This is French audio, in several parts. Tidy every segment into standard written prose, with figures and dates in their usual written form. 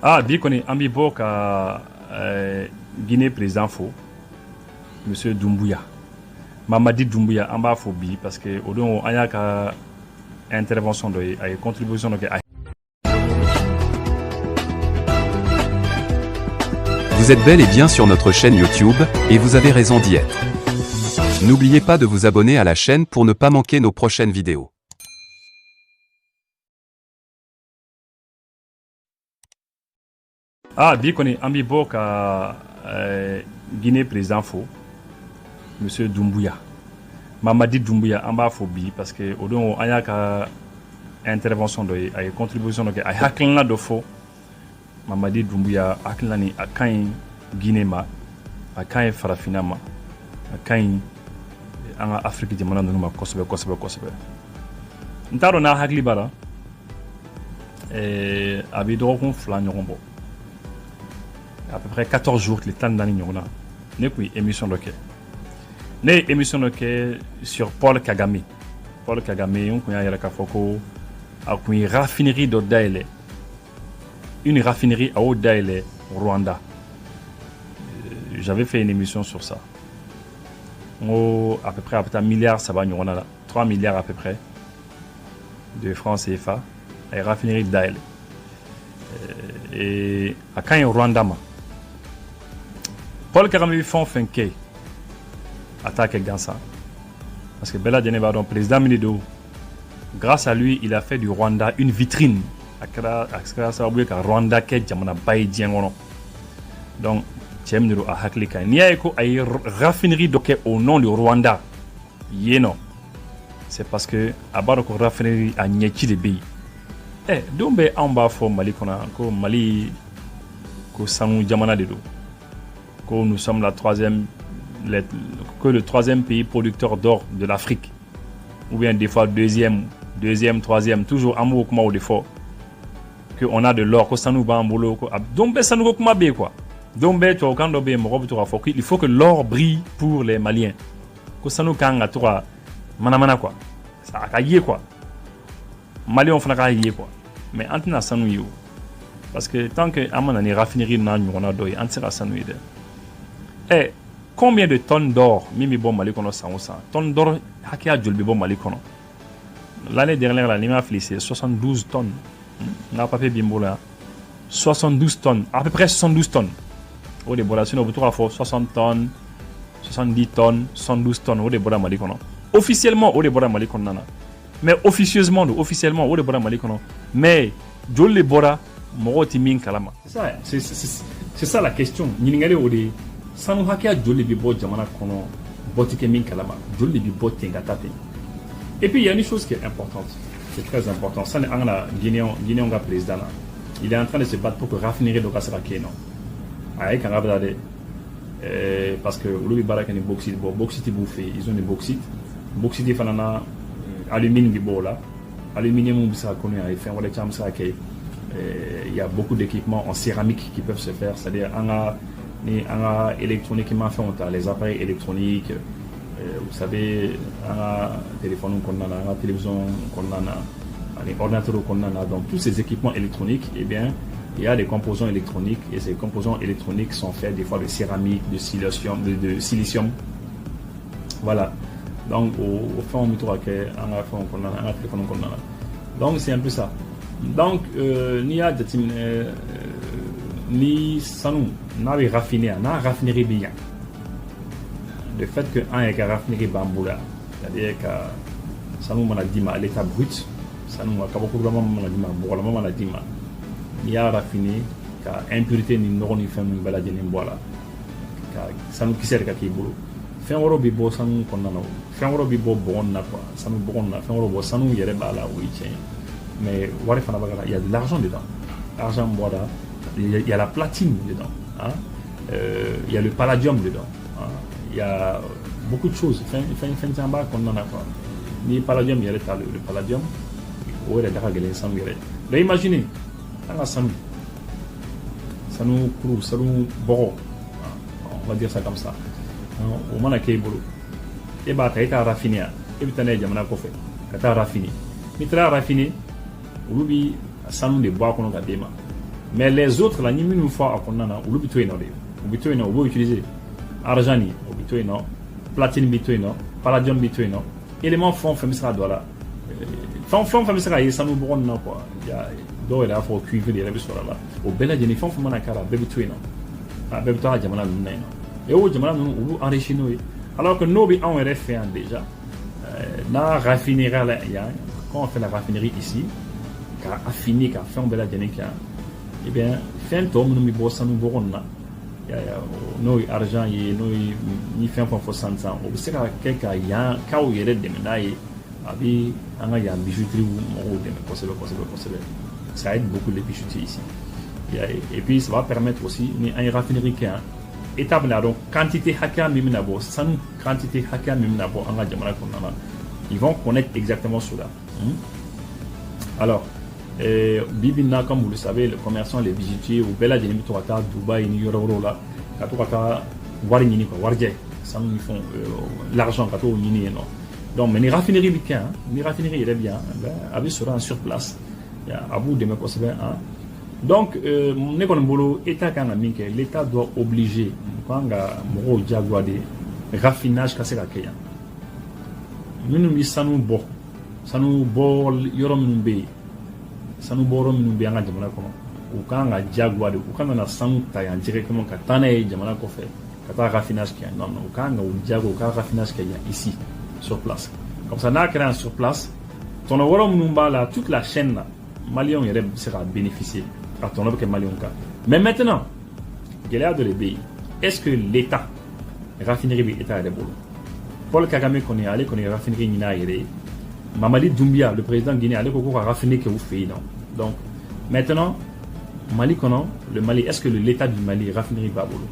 Ah, bi kɔni an bɛ bɔ ka Guinée président fo monsieur Doumbouya Mamadi Doumbouya an b'a fo bi parce que o don an y'a ka intervention dɔ ye a ye contribution dɔ kɛ. Vous êtes bel et bien sur notre chaîne YouTube, et vous avez raison d'y être. N'oubliez pas de vous abonner à la chaîne pour ne pas manquer nos prochaines vidéos. Ah, bi kɔni an bɛ bɔ ka Guinée président fo monsieur Doumbouya Mamadi Doumbouya an b'a fo bi parce que o don an y'a ka intervention dɔ ye a ye contribution dɔ kɛ a ye hakilina dɔ fɔ Mamadi Doumbouya hakilina ni a ka ɲi Guinée ma a ka ɲi farafinna ma a ka ɲi an ka Afrique jamana ninnu ma kosɛbɛ kosɛbɛ kosɛbɛ n t'a dɔn n'a hakili b'a la a bɛ dɔgɔkun 2 ɲɔgɔn bɔ à peu près 14 jours tile 14 ɲɔgɔn na ne tun ye émission dɔ kɛ ne ye émission dɔ kɛ sur Paul Kagame n tun y'a yɛrɛ k'a fɔ ko a tun ye raffinerie dɔ dayɛlɛ une raffinerie à y'o dayɛlɛ Rwanda. J'avais fait une émission sur ça. À peu près à 3 milliards, ça va, 3 milliards à peu près de francs CFA. Et raffinerie d'Aïl. Et à quand il y a Rwanda, Paul Kagame fait un attaque Gansa. Parce que Bella Djeneba, président Minido, grâce à lui, il a fait du Rwanda une vitrine. Rwanda ke jamana bayi diengono donc tchemniro a haklika ni ay ko ay raffinerie doké au nom du Rwanda yeno c'est parce que abaro ko raffinerie a ñeci de bi dombe amba fo Mali kona ko Mali ko sanu jamana de do ko nous sommes le troisième pays producteur d'or de l'Afrique ou bien des fois deuxième, troisième, toujours amour comme au défaut que on a de l'or ko sanu ba mbolo ko dombe sanu ko kuma be quoi dombe to kan do be mo ko to il faut que l'or brille pour les Maliens ko sanu kan ga to mana quoi ça a yé quoi Maliens fana ka yé quoi mais antina sanu yo parce que tant que amana ni raffinerie na nyona do antira sanu de combien de tonnes d'or mimi bon Mali kono 100 tonnes d'or hakia jolbi bon Mali kono l'année dernière la nima flissé 72 tonnes. Na papier bimbola 72 tonnes, à peu près 72 tonnes. Au débola, sinon, vous trouvez 60 tonnes, 70 tonnes, 112 tonnes au débola malikono. Officiellement, au débola malikono. Mais officieusement, au débola malikono. Mais, Jol le bora, moroti min kalama. C'est ça la question. Niningale au dé, sanu hakia Jol le bibo jamana kono, botike min kalama. Jol le bibo tengatate. Et puis, il y a une chose qui est importante. C'est très important. Ça, Guinéen président, il est en train de se battre pour que raffinerie de Kassara Keno. Parce que le Barak est bauxite, bauxite bouffé, ils ont des bauxites. Bauxite fanana aluminium bibola, aluminium bisa connu à faire il y a beaucoup d'équipements en céramique qui peuvent se faire, c'est-à-dire électroniquement fait les appareils électroniques. Vous savez, un téléphone qu'on a, une télévision qu'on a, un ordinateur qu'on a, donc tous ces équipements électroniques, eh bien, il y a des composants électroniques et ces composants électroniques sont faits des fois de céramique, de silicium. Voilà. Donc, au fond, on met tout à un téléphone qu'on a. Donc, c'est un peu ça. Donc, ni a ni sanou, n'a raffiné, n'a raffiné bien. Le fait que un est raffinerie bamboula, c'est-à-dire que ça nous m'a dit à l'état brut, ça nous a beaucoup de moment m'a dit il y a raffiné qu'à impurité ni non ni femme balade ni boila, ça nous qui sert qu'à qui boulot. Fait un euro bibo ça nous qu'on a là, fait un euro bibo bon na quoi, ça nous bon na, fait un euro ça nous y est là oui tiens, mais voilà il y a de l'argent dedans, l'argent voilà, il y a la platine dedans, hein, il y a le palladium dedans. Il y a beaucoup de choses. Fin de bas qu'on en a pas. Ni palladium, il y a le palladium. Ou il y a des gens qui ont imaginez, ça nous couvre, ça nous boro. On va dire ça comme ça. Au moins, il y a boulot. Et bah, tu as raffiné. Et puis, tu as dit, tu as raffiné. Mais tu as raffiné, ça nous de bois qu'on a déma. Mais les autres, là, nous nous faisons à Konana, ou l'ubitoïno, ou vous utilisez argent, ou bitoïno, platine bitoïno, palladium bitoïno, éléments font sera là. Font sera ça nous bronne quoi. Il y a d'autres là pour cuivre les rêves sur là. Au bel aïe, font mana cara, bébitoïno. Ah, bébitoïno, jamana nous et au jamana nous enrichis nous. Alors que nous, on est fait déjà. La raffinerie là, quand on fait la raffinerie ici, car affiné, car fait un bel aïe, eh bien, fait un tour, nous mi bossa nous bronne là. Nous argent et nous ni fait un peu sans ça. Au c'est quelqu'un y a quand il y a des médailles, abi anga y a bijouterie ou des possible. Ça aide beaucoup les bijoutiers ici. Et puis ça va permettre aussi une raffinerie qui a établi donc quantité haka miminabo, sans quantité haka miminabo anga jamana konana. Ils vont connaître exactement cela. Alors Bibina, comme vous le savez, les commerçants, les bijoutiers, au Bella Jenny Torata, Dubaï, New York, Katorata, Warini, Warje, ça nous font l'argent, Kato, Nini, non. Donc, mais les raffineries, les raffineries, il est bien, avec sera sur place, il y a à bout de me conserver. Donc, l'État doit obliger, quand on a des raffinages, cassé la Kenya. Nous nous sommes bon, ça nous bol, Yorombe. Sanu boro minu be anga jamana kono u kan ga jagwa de u kan na sanu ta yan directement ka tane jamana ko fe ka ta raffinage ki non u kan ga u jago ka raffinage ki ici sur place comme ça na créé sur place ton woro minu la toute la chaîne là malien yere sera bénéficier à ton que malien ka mais maintenant gelea de l'ébé est-ce que l'état raffinerie bi état de bolo Paul Kagame connaît aller connaît raffinerie ni na yere Mamadi Doumbia, le président guinéen, a raffiné que vous faites. Donc, maintenant, Mali, le Mali, est-ce que l'État du Mali raffinerie Babolo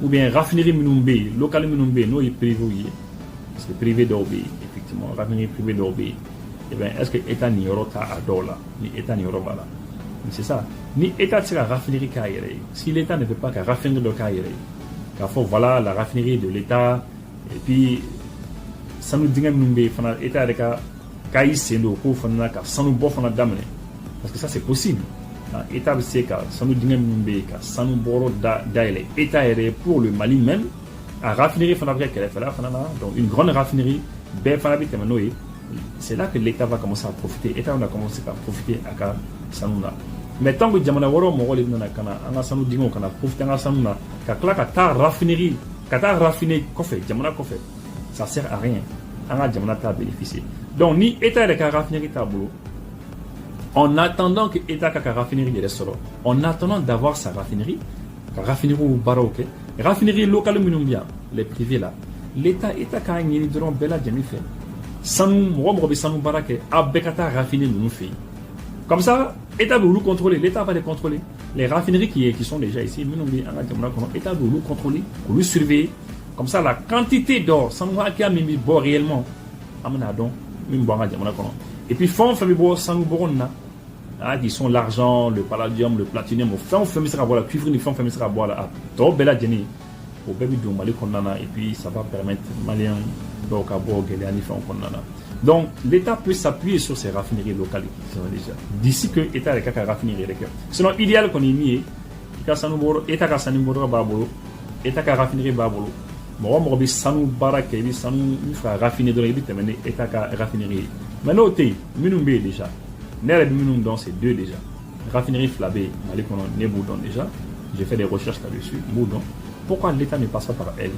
ou bien raffinerie Minumbe, local Minumbe, nous, il est privé, c'est privé d'Obé, effectivement, raffinerie privée d'Obé. Eh bien, est-ce que l'État n'y aura pas à Dola, ni l'État n'y aura pas là? C'est ça. Ni l'État de la raffinerie Kaïré. Si l'État ne veut pas qu'à raffinerie de Kaïré, car faut voilà la raffinerie de l'État, et puis, ça nous dit que l'État de parce que ça c'est possible. État Seka, Sanou Dingambe, Sanou Boro Daile, État pour le Mali même, à raffinerie Fanabria qu'elle fait là, donc une grande raffinerie, c'est là que l'État va commencer à profiter. L'État va commencer à profiter à Sanouna. Mais tant que Jamana Woro, mon rôle est dans la Kana, Anga Sanou Dingo, qu'on a profité à Sanouna, qu'à raffinerie, qu'à raffiner, Kofé, Jamana Kofé, ça sert à rien. Anga Jamana t'a bénéficié. Donc, ni État de raffinerie tableau, en attendant que l'État de raffinerie reste là, en attendant d'avoir sa raffinerie ou baroque, raffinerie locale Minumbia, les privés là, l'État a gagné de bella fait. Sans nous barake, abekata raffiner nous fait. Comme ça, l'État veut nous contrôler, l'État va les contrôler. Les raffineries qui sont déjà ici, l'État veut nous contrôler, nous surveiller. Comme ça, la quantité d'or, sans nous acquérir réellement, et puis, qui sont l'argent, le palladium, le platinium, et puis ça va permettre Maliens donc l'État peut s'appuyer sur ces raffineries locales d'ici que l'État a raffinerie. Sinon, idéal qu'on ait mis, l'État a raffinerie Babolo. Moi, je sanu barake, je sanu raffiner de l'État, État raffinerie. Maintenant, Minumbe déjà. Nere Minum dans ces deux déjà. Raffinerie Flabé, Malikono Neboudon déjà. J'ai fait des recherches là-dessus. Boudon. Pourquoi l'État ne passe pas par elle?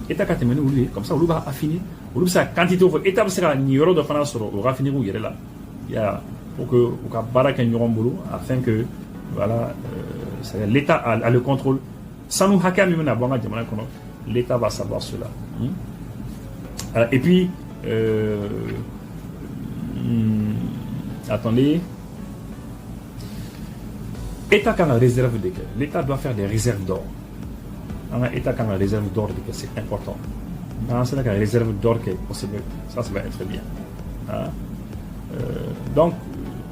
L'État a terminé oublié. Comme ça, on va affiner. On va sa quantité. L'État sera ni euro de France au raffinerie où il est là. Il y a pour que barake boulot afin que voilà, l'État a le contrôle. Sans nous hacker même à Banga Djamana Kono. L'État va savoir cela. Et puis, attendez. L'État qui a une réserve de quai. L'État doit faire des réserves d'or. L'État qui a une réserve d'or de quai, c'est important. C'est là qu'il y a une réserve d'or qui est possible. Ça va être bien. Donc,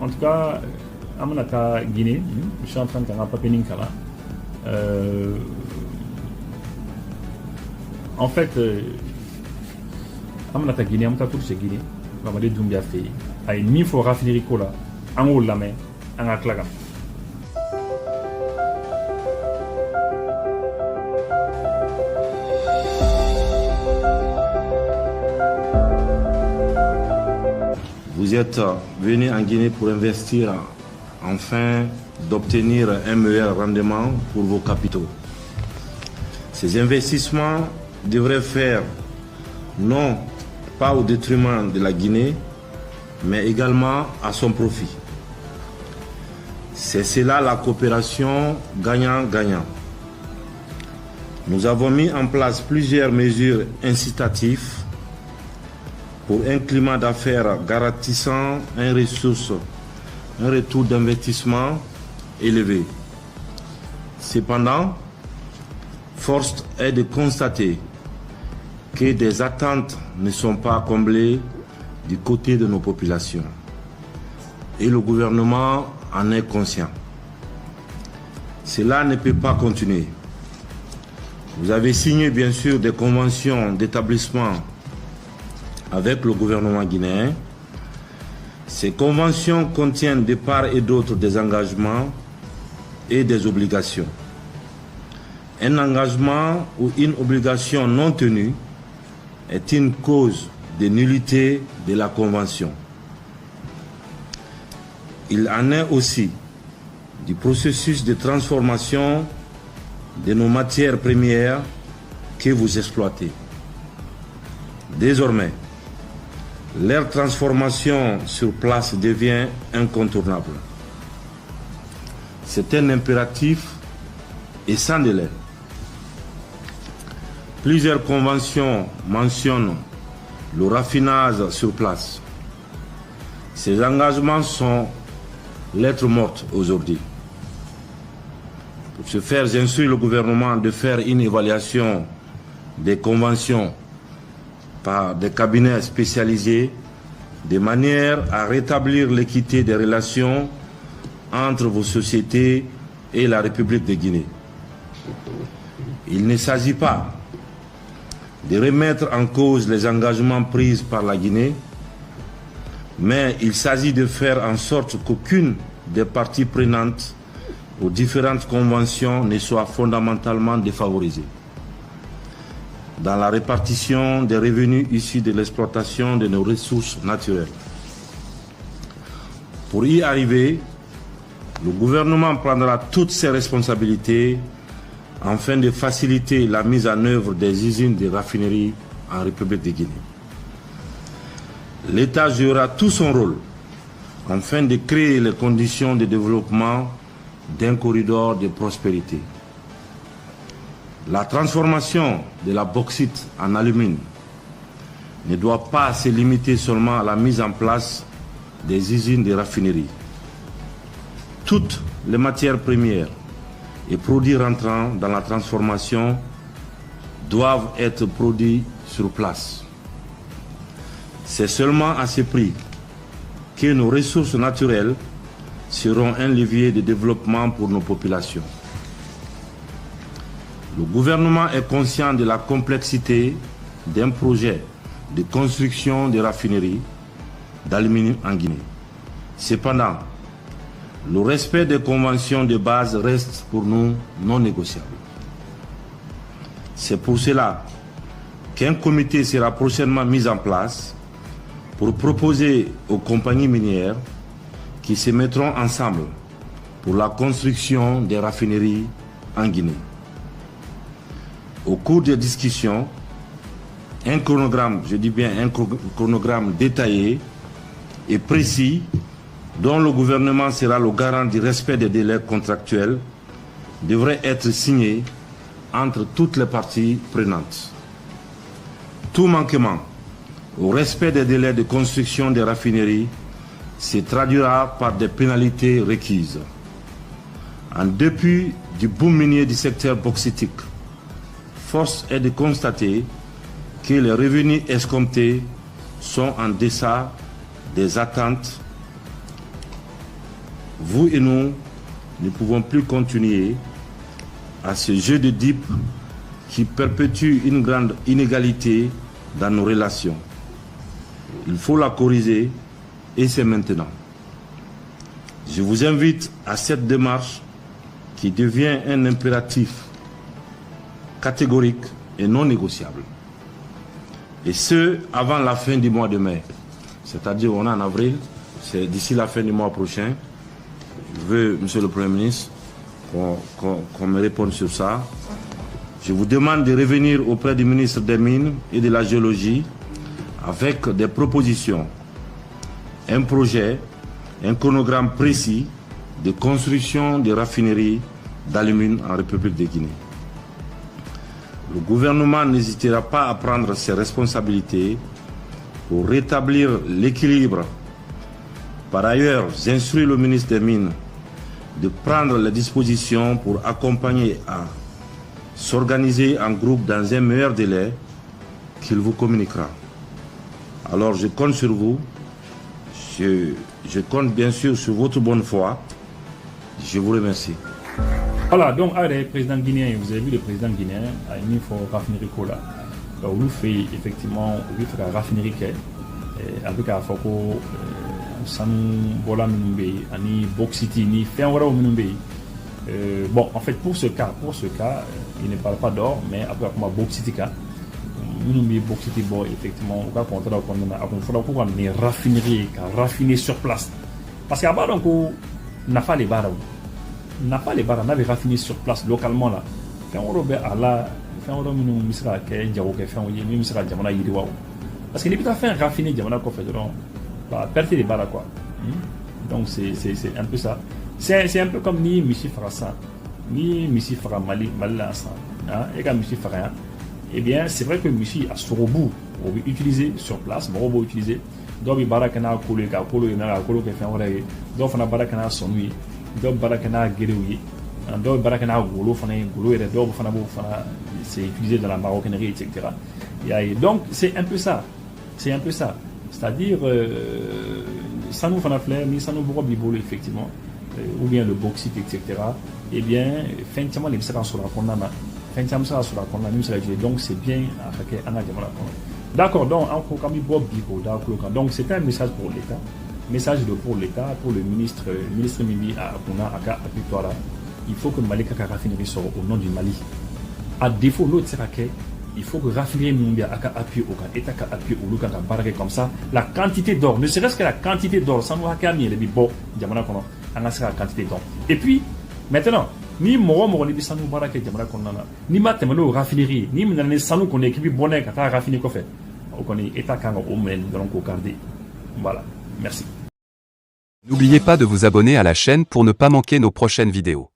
en tout cas, Amanaka Guinée, je suis en train de faire un papier Ninkala. En fait, Amanaka Guinée, Amanaka tout c'est Guinée. Mamadi Doumbia fait. Il faut raffinerie là. En haut la main, en claquant. vous êtes venu en Guinée pour investir afin d'obtenir un meilleur rendement pour vos capitaux. Ces investissements devraient faire non pas au détriment de la Guinée, mais également à son profit. C'est cela la coopération gagnant-gagnant. Nous avons mis en place plusieurs mesures incitatives pour un climat d'affaires garantissant un retour d'investissement élevé. Cependant, force est de constater que des attentes ne sont pas comblées du côté de nos populations. Et le gouvernement en est conscient. Cela ne peut pas continuer. Vous avez signé bien sûr des conventions d'établissement avec le gouvernement guinéen. Ces conventions contiennent de part et d'autre des engagements et des obligations. Un engagement ou une obligation non tenue est une cause de nullité de la convention. Il en est aussi du processus de transformation de nos matières premières que vous exploitez. Désormais, leur transformation sur place devient incontournable. C'est un impératif et sans délai. Plusieurs conventions mentionnent le raffinage sur place. Ces engagements sont lettres mortes aujourd'hui. Pour ce faire, j'instruis le gouvernement de faire une évaluation des conventions par des cabinets spécialisés de manière à rétablir l'équité des relations entre vos sociétés et la République de Guinée. Il ne s'agit pas de remettre en cause les engagements pris par la Guinée, mais il s'agit de faire en sorte qu'aucune des parties prenantes aux différentes conventions ne soit fondamentalement défavorisée dans la répartition des revenus issus de l'exploitation de nos ressources naturelles. Pour y arriver, le gouvernement prendra toutes ses responsabilités afin de faciliter la mise en œuvre des usines de raffinerie en République de Guinée. L'État jouera tout son rôle afin de créer les conditions de développement d'un corridor de prospérité. La transformation de la bauxite en alumine ne doit pas se limiter seulement à la mise en place des usines de raffinerie. Toutes les matières premières et produits rentrant dans la transformation doivent être produits sur place. C'est seulement à ce prix que nos ressources naturelles seront un levier de développement pour nos populations. Le gouvernement est conscient de la complexité d'un projet de construction de raffineries d'aluminium en Guinée. Cependant, le respect des conventions de base reste pour nous non négociable. C'est pour cela qu'un comité sera prochainement mis en place pour proposer aux compagnies minières qui se mettront ensemble pour la construction des raffineries en Guinée. Au cours des discussions, un chronogramme, je dis bien un chronogramme détaillé et précis dont le gouvernement sera le garant du respect des délais contractuels devrait être signé entre toutes les parties prenantes. Tout manquement au respect des délais de construction des raffineries se traduira par des pénalités requises. En dépit du boom minier du secteur bauxitique, force est de constater que les revenus escomptés sont en deçà des attentes. Vous et nous ne pouvons plus continuer à ce jeu de dupes qui perpétue une grande inégalité dans nos relations. Il faut la corriger et c'est maintenant. Je vous invite à cette démarche qui devient un impératif catégorique et non négociable. Et ce, avant la fin du mois de mai. c'est-à-dire on est en avril, c'est d'ici la fin du mois prochain. Je veux, Monsieur le Premier ministre, qu'on me réponde sur ça. Je vous demande de revenir auprès du ministre des Mines et de la Géologie avec des propositions, un projet, un chronogramme précis de construction de raffineries d'alumine en République de Guinée. Le gouvernement n'hésitera pas à prendre ses responsabilités pour rétablir l'équilibre. Par ailleurs, j'instruis le ministre des Mines de prendre les dispositions pour accompagner à s'organiser en groupe dans un meilleur délai qu'il vous communiquera. Alors je compte sur vous, je compte bien sûr sur votre bonne foi. Je vous remercie. Voilà, donc, le président guinéen, vous avez vu le président guinéen, il faut raffinerie Kola. Donc, vous fait effectivement, vous fait la raffinerie avec la Foko, Sanu Bola Minumbe, Ani Boxiti, ni Fenwara Minumbe. Bon, en fait, pour ce cas, il ne parle pas d'or, mais après, comme Boxiti, Minumbe, Boxiti, bon, effectivement, on va compter qu'on a une raffinerie, raffiner sur place. Parce qu'à bas, donc, on n'a pas les barres. N'a pas les barres, on avait raffiné sur place localement là. Quand on remet à la fin, on remet nous misra qui est diawo qui fait on y même sera diamana yiriwa. Parce que les petits fin raffiné diamana qu'on fait donc bah perdre les barres quoi. Donc c'est un peu ça. C'est un peu comme ni Michi Farasa, ni Michi Fara Mali là ça. Et quand Michi Fara, eh bien c'est vrai que Michi a sur au bout, on veut utiliser sur place, bon on va utiliser. Donc il barra kana kolo ka kolo na kolo qui fait on vrai. Donc on a barra kana sonui. Donc barakana guérouillé donc barakana golo fana golo et donc fana bo fana c'est utilisé dans la maroquinerie etc. Donc c'est un peu ça c'est-à-dire ça nous fana fleur mais ça nous beaucoup bibolo effectivement ou bien le bauxite etc. Et bien finalement les sera sur la condamna finalement sera sur la condamna donc c'est bien à faire un adjement d'accord donc en comme bob bibo donc c'est un message pour l'État. Message pour l'État, pour le ministre Mimi à Akuna, Aka Apitoara. Il faut que Malika raffinerie soit au nom du Mali. À défaut, l'autre sera il faut que raffinerie Mumbi Aka appuie au État appuie au Luka barré comme ça. La quantité d'or, ne serait-ce que la quantité d'or, sans nous hakami et les bibo, Diamana Kono, on a la quantité d'or. Et puis, maintenant, ni Moro les Sanou Barake Diamana Konana, ni Matemano raffinerie, ni Mnane Sanou qu'on est qui bonnet quand à raffiner Kofé. On connaît État Kanga au Mène, donc au Cardé. Voilà, merci. N'oubliez pas de vous abonner à la chaîne pour ne pas manquer nos prochaines vidéos.